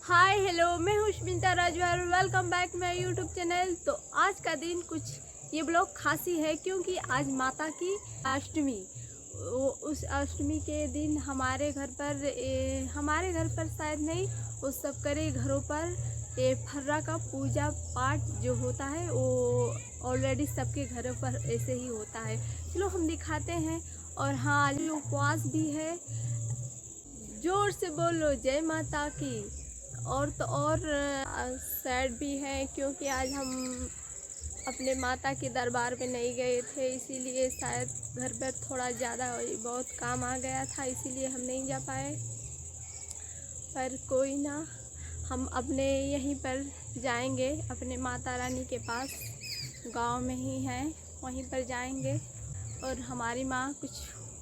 हाय hello, मैं हूँ Smita Rajwar. Welcome back my YouTube channel. तो आज का दिन कुछ ये ब्लॉग खास ही है क्योंकि आज माता की अष्टमी। उस अष्टमी के दिन हमारे घर पर शायद नहीं, उस सब करे घरों पर ये फर्रा का पूजा पाठ जो होता है वो ऑलरेडी सबके घरों पर ऐसे ही होता है। चलो हम दिखाते हैं। और हाँ, आज उपवास भी है। जोर से बोलो जय माता की। और तो और सैड भी है क्योंकि आज हम अपने माता के दरबार में नहीं गए थे, इसीलिए शायद घर पर थोड़ा ज़्यादा बहुत काम आ गया था, इसीलिए हम नहीं जा पाए। पर कोई ना, हम अपने यहीं पर जाएंगे, अपने माता रानी के पास, गांव में ही है, वहीं पर जाएंगे। और हमारी माँ कुछ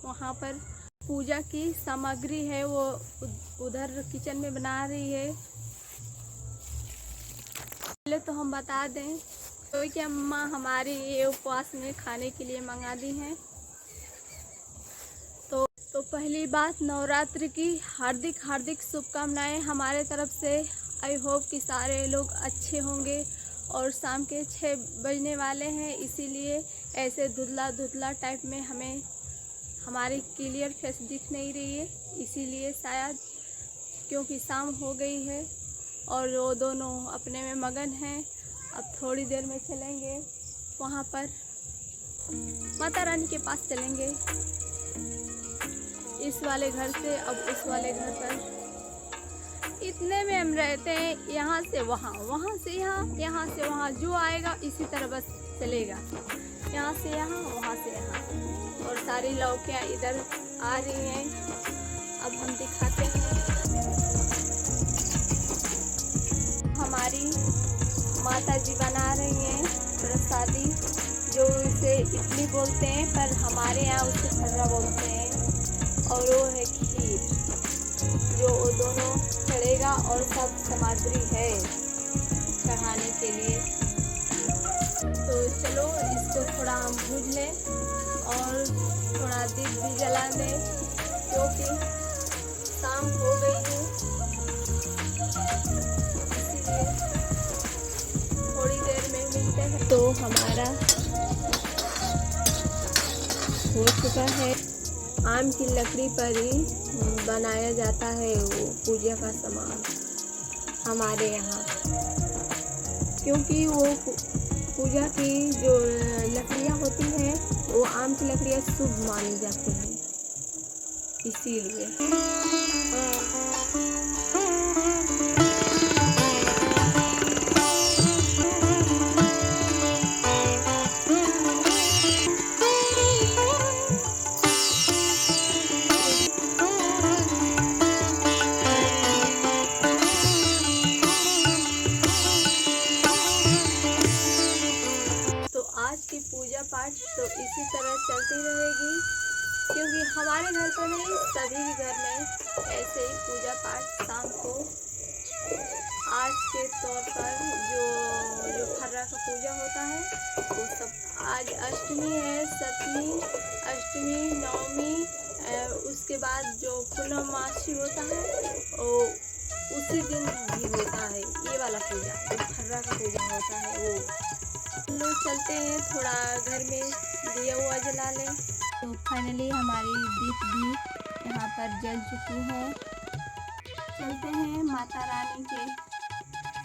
वहाँ पर पूजा की सामग्री है वो उधर किचन में बना रही है। पहले तो हम बता दें तो कि अम्मा हमारी ये उपवास में खाने के लिए मंगा दी हैं। तो पहली बात, नवरात्रि की हार्दिक हार्दिक शुभकामनाएं हमारे तरफ से। आई होप कि सारे लोग अच्छे होंगे। और शाम के 6 बजने वाले हैं, इसीलिए ऐसे धुंधला धुंधला टाइप में हमें हमारी क्लियर फेस दिख नहीं रही है, इसीलिए शायद, क्योंकि शाम हो गई है और वो दोनों अपने में मगन हैं। अब थोड़ी देर में चलेंगे वहाँ पर, माता रानी के पास चलेंगे। इस वाले घर से अब उस वाले घर पर, इतने में हम रहते हैं, यहाँ से वहाँ, वहाँ से यहाँ, यहाँ से वहाँ, जो आएगा इसी तरह बस चलेगा, यहाँ से यहाँ, वहाँ से यहाँ। और सारी लौकियाँ इधर आ रही हैं। अब हम दिखाते हैं। हमारी माता जी बना रही हैं प्रसादी, जो इसे इडली बोलते हैं, पर हमारे यहाँ उसे फर्रा बोलते हैं। और वो है खीर, जो दोनों चढ़ेगा और सब सामग्री है चढ़ाने के लिए। तो चलो इसको थोड़ा हम भून लें और थोड़ा दीप भी जला दें क्योंकि शाम हो गई है, इसीलिए थोड़ी देर में मिलते हैं। तो हमारा हो चुका है। आम की लकड़ी पर ही बनाया जाता है वो पूजा का सामान हमारे यहाँ, क्योंकि वो पूजा की जो लकड़ियाँ होती हैं वो आम की लकड़ियाँ शुभ मानी जाती हैं, इसीलिए। आज की पूजा पाठ तो इसी तरह चलती रहेगी, क्योंकि हमारे घर पर नहीं, सभी घर में ऐसे ही पूजा पाठ शाम को। आज के तौर पर जो फर्रा का पूजा होता है वो सब, आज अष्टमी है, सप्तमी, अष्टमी, नवमी, उसके बाद जो पूर्णमासी होता है वो उसी दिन भी होता है। ये वाला पूजा जो फर्रा का पूजा होता है वो। हम लोग चलते हैं, थोड़ा घर में दिया हुआ जला लें। तो फाइनली हमारी दीप भी यहाँ पर जल चुकी है। चलते हैं माता रानी के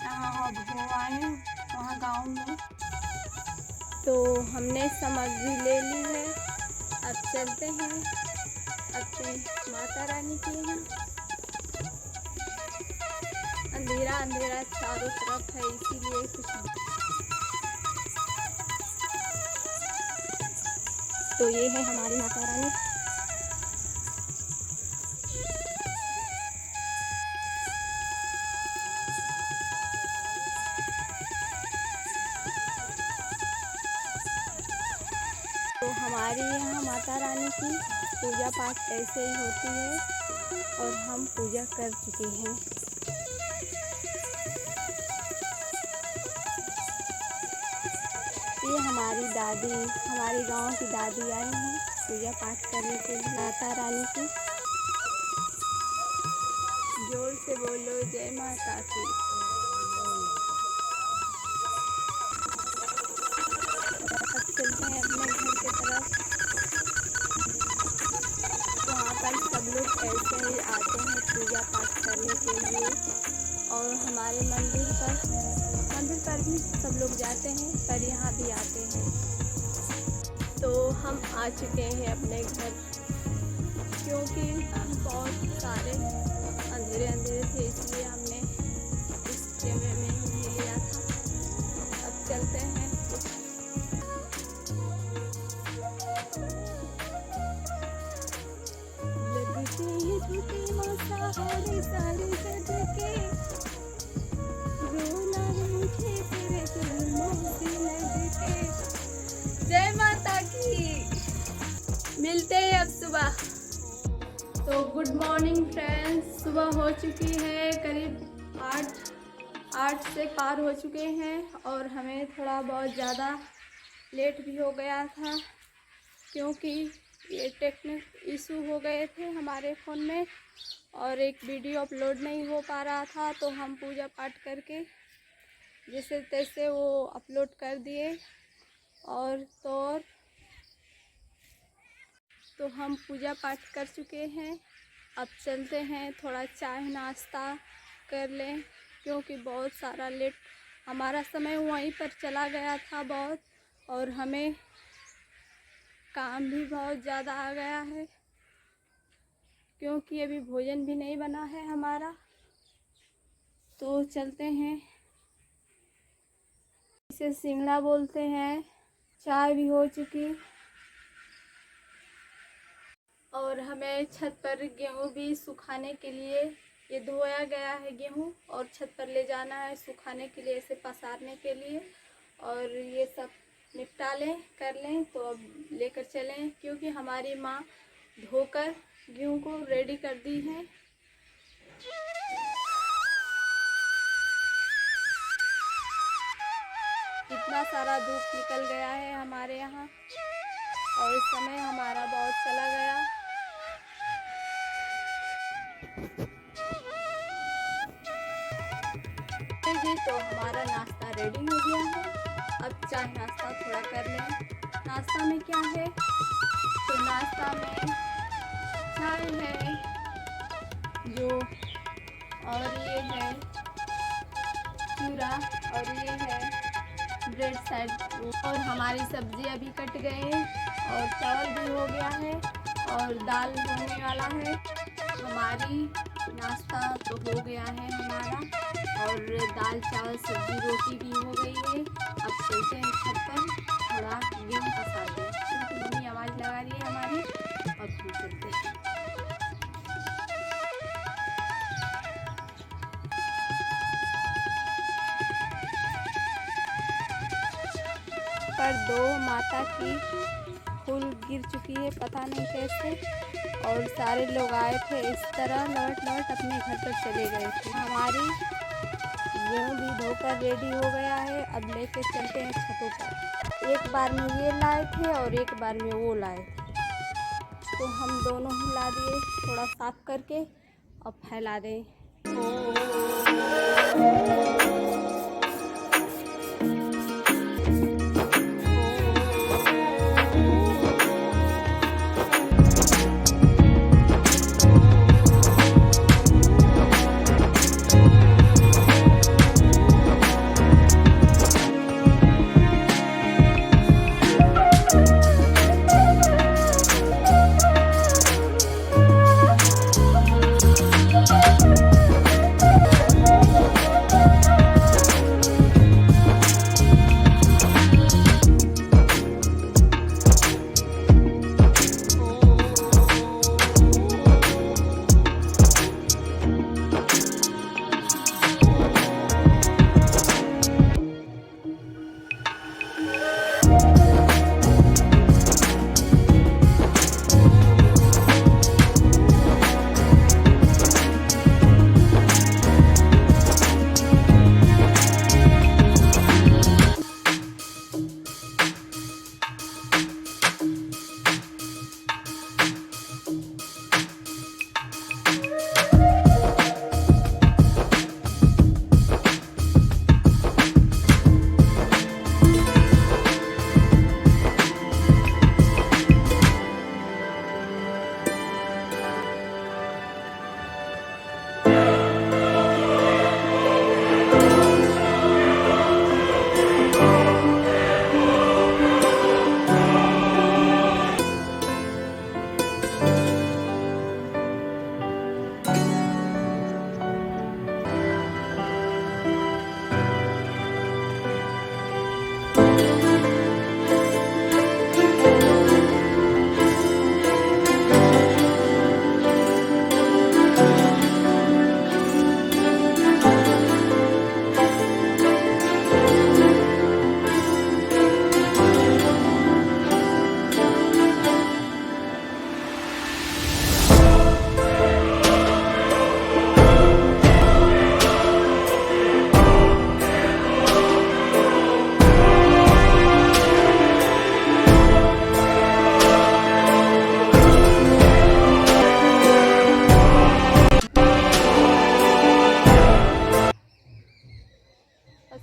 यहाँ, अब हो आए वहाँ गाँव में। तो हमने सामग्री ले ली है, अब चलते हैं अपने माता रानी के यहाँ। अंधेरा अंधेरा चारों तरफ है, इसीलिए कुछ। तो ये है हमारी माता रानी। तो हमारी यहाँ माता रानी की पूजा पाठ ऐसे ही होती है और हम पूजा कर चुके हैं। ये हमारी दादी, हमारे गांव की दादी आई हैं पूजा पाठ करने के लिए माता रानी की। जोर से बोलो जय माता की। अब चलते हैं अपने घर की तरफ। वहाँ पर सब लोग ऐसे ही आते हैं पूजा पाठ करने के लिए, और हमारे मंदिर पर भी सब लोग जाते हैं, पर यहाँ भी आते हैं। तो हम आ चुके हैं अपने घर, क्योंकि बहुत सारे अंधेरे थे, इसलिए हमने इस कैमरे में ही लिया था। अब चलते हैं। जय माता की। मिलते हैं अब सुबह। तो गुड मॉर्निंग फ्रेंड्स, सुबह हो चुकी है, करीब 8 से पार हो चुके हैं, और हमें थोड़ा बहुत ज़्यादा लेट भी हो गया था, क्योंकि ये टेक्निक इशू हो गए थे हमारे फ़ोन में, और एक वीडियो अपलोड नहीं हो पा रहा था। तो हम पूजा पाठ करके जैसे तैसे वो अपलोड कर दिए, और तो हम पूजा पाठ कर चुके हैं। अब चलते हैं, थोड़ा चाय नाश्ता कर लें, क्योंकि बहुत सारा लेट हमारा समय वहीं पर चला गया था बहुत, और हमें काम भी बहुत ज़्यादा आ गया है, क्योंकि अभी भोजन भी नहीं बना है हमारा। तो चलते हैं, इसे सिंगड़ा बोलते हैं। चाय भी हो चुकी, और हमें छत पर गेहूँ भी सुखाने के लिए, ये धोया गया है गेहूँ, और छत पर ले जाना है सुखाने के लिए, इसे पसारने के लिए। और ये सब निपटा लें, कर लें, तो अब लेकर चलें, क्योंकि हमारी माँ धोकर गेहूँ को रेडी कर दी है। इतना सारा धूप निकल गया है हमारे यहाँ, और इस समय हमारा बहुत चला गया। तो हमारा नाश्ता रेडी हो गया है। अब चाय नाश्ता थोड़ा कर लें। नाश्ता में क्या है? तो नाश्ता में चाय है जो, और ये है चूरा, और ये है ब्रेड साइड, और हमारी सब्जी अभी कट गए, और चावल भी हो गया है, और दाल होने वाला है। हमारी नाश्ता तो हो गया है हमारा, और दाल चावल सब्जी रोटी भी हो गई है। अब चलते हैं छत पर, थोड़ा गेहूँ पसारते हैं, क्योंकि मम्मी आवाज़ लगा रही है हमारी। अब हम चलते हैं। पर दो माता की फूल गिर चुकी है, पता नहीं कैसे, और सारे लोग आए थे इस तरह लौट अपने घर पर चले गए थे। हमारी गेहूँ भी धोकर रेडी हो गया है। अब लेके चलते हैं छतों पर। एक बार में ये लाए थे, और एक बार में वो लाए थे, तो हम दोनों ही ला दिए, थोड़ा साफ करके और फैला दें।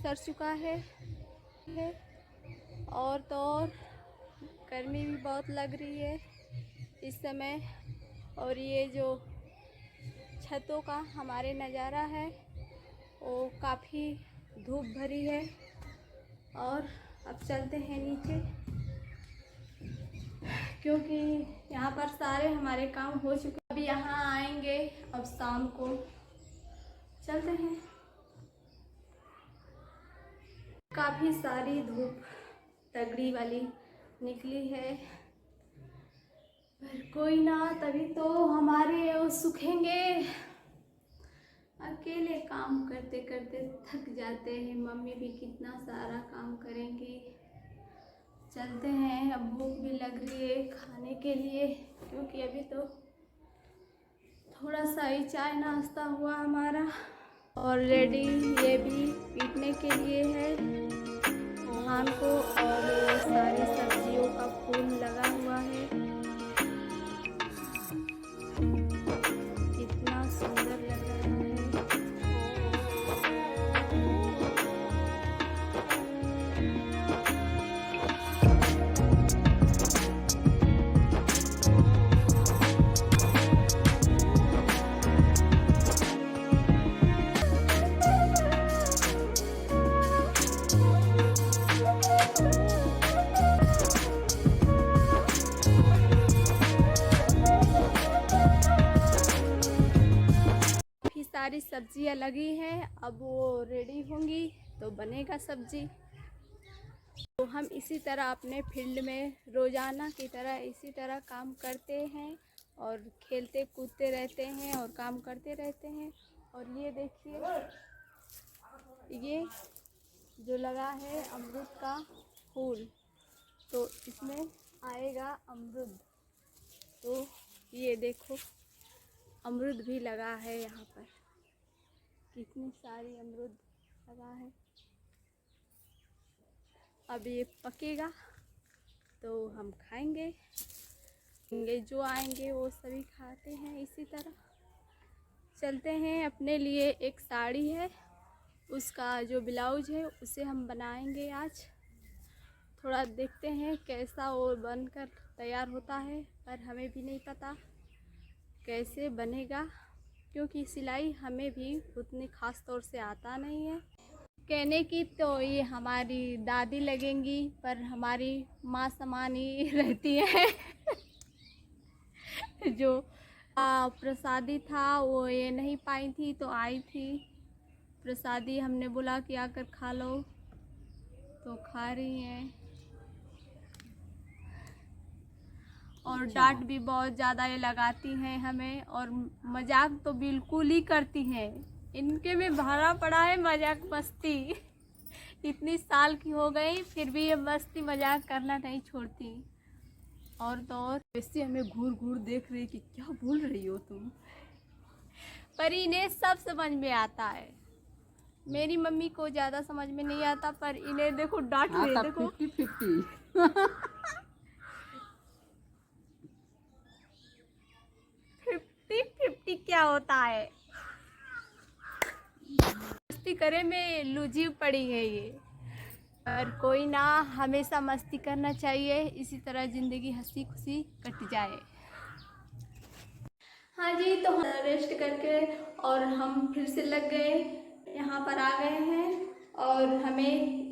सर चुका है और तो और गर्मी भी बहुत लग रही है इस समय। और ये जो छतों का हमारे नज़ारा है वो काफ़ी धूप भरी है। और अब चलते हैं नीचे क्योंकि यहाँ पर सारे हमारे काम हो चुके। अभी यहाँ आएंगे अब शाम को, चलते हैं। काफ़ी सारी धूप तगड़ी वाली निकली है, पर कोई ना, तभी तो हमारे वो सूखेंगे। अकेले काम करते करते थक जाते हैं, मम्मी भी कितना सारा काम करेंगी। चलते हैं, अब भूख भी लग रही है खाने के लिए, क्योंकि अभी तो थोड़ा सा ही चाय नाश्ता हुआ हमारा। और रेडी ये भी पीटने के लिए है धान को। और सारी सब्जियों का फूल लगा हुआ है, कितना सुंदर लग रहा है। सारी सब्जियां लगी हैं, अब वो रेडी होंगी तो बनेगा सब्जी। तो हम इसी तरह अपने फील्ड में रोज़ाना की तरह इसी तरह काम करते हैं और खेलते कूदते रहते हैं और काम करते रहते हैं। और ये देखिए, ये जो लगा है अमरूद का फूल, तो इसमें आएगा अमरूद। तो ये देखो अमरूद भी लगा है, यहाँ पर कितनी सारी अमरूद लगा है। अब ये पकेगा तो हम खाएंगे, जो आएंगे वो सभी खाते हैं। इसी तरह चलते हैं। अपने लिए एक साड़ी है, उसका जो ब्लाउज है उसे हम बनाएंगे आज। थोड़ा देखते हैं कैसा वो बनकर तैयार होता है, पर हमें भी नहीं पता कैसे बनेगा, क्योंकि सिलाई हमें भी उतनी ख़ास तौर से आता नहीं है। कहने की तो ये हमारी दादी लगेंगी, पर हमारी माँ समान ही रहती है। जो प्रसादी था वो ये नहीं पाई थी, तो आई थी प्रसादी, हमने बोला कि आकर खा लो, तो खा रही हैं। और डांट भी बहुत ज़्यादा ये लगाती हैं हमें, और मजाक तो बिल्कुल ही करती हैं। इनके में भरा पड़ा है मजाक मस्ती। इतनी साल की हो गई फिर भी ये मस्ती मजाक करना नहीं छोड़ती। और तो और वैसे हमें घूर घूर देख रही कि क्या बोल रही हो तुम, पर इन्हें सब समझ में आता है। मेरी मम्मी को ज़्यादा समझ में नहीं आता, पर इन्हें देखो डांट रही, देखो 50-50 50-50 क्या होता है। मस्ती करे में लूजी पड़ी है ये, पर कोई ना, हमेशा मस्ती करना चाहिए, इसी तरह ज़िंदगी हंसी खुशी कट जाए। हाँ जी, तो हम रेस्ट करके और हम फिर से लग गए, यहाँ पर आ गए हैं। और हमें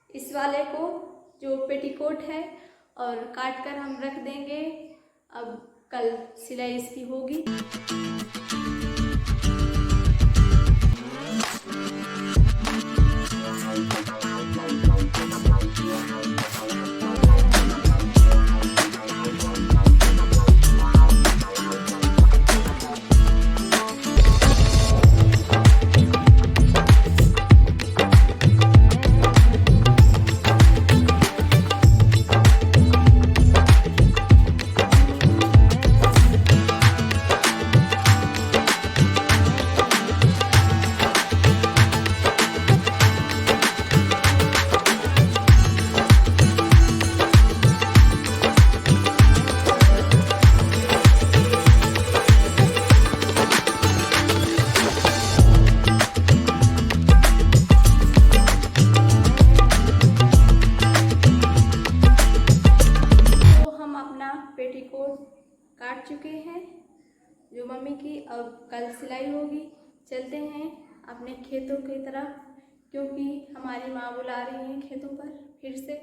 इस वाले को जो पेटीकोट है और काट कर हम रख देंगे। अब कल सिलाई इसकी होगी। जो मम्मी की अब कल सिलाई होगी। चलते हैं अपने खेतों की तरफ, क्योंकि हमारी माँ बुला रही हैं खेतों पर, फिर से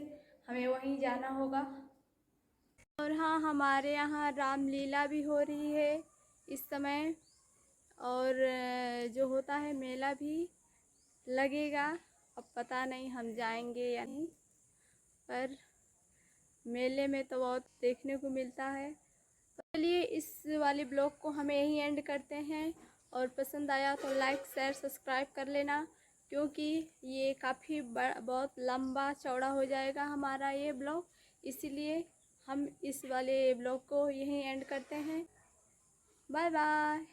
हमें वहीं जाना होगा। और हाँ, हमारे यहाँ रामलीला भी हो रही है इस समय, और जो होता है मेला भी लगेगा। अब पता नहीं हम जाएंगे या नहीं, पर मेले में तो बहुत देखने को मिलता है। तो चलिए इस वाले ब्लॉग को हमें यहीं एंड करते हैं, और पसंद आया तो लाइक शेयर सब्सक्राइब कर लेना, क्योंकि ये काफ़ी बहुत लंबा चौड़ा हो जाएगा हमारा ये ब्लॉग, इसीलिए हम इस वाले ब्लॉग को यहीं एंड करते हैं। Bye bye.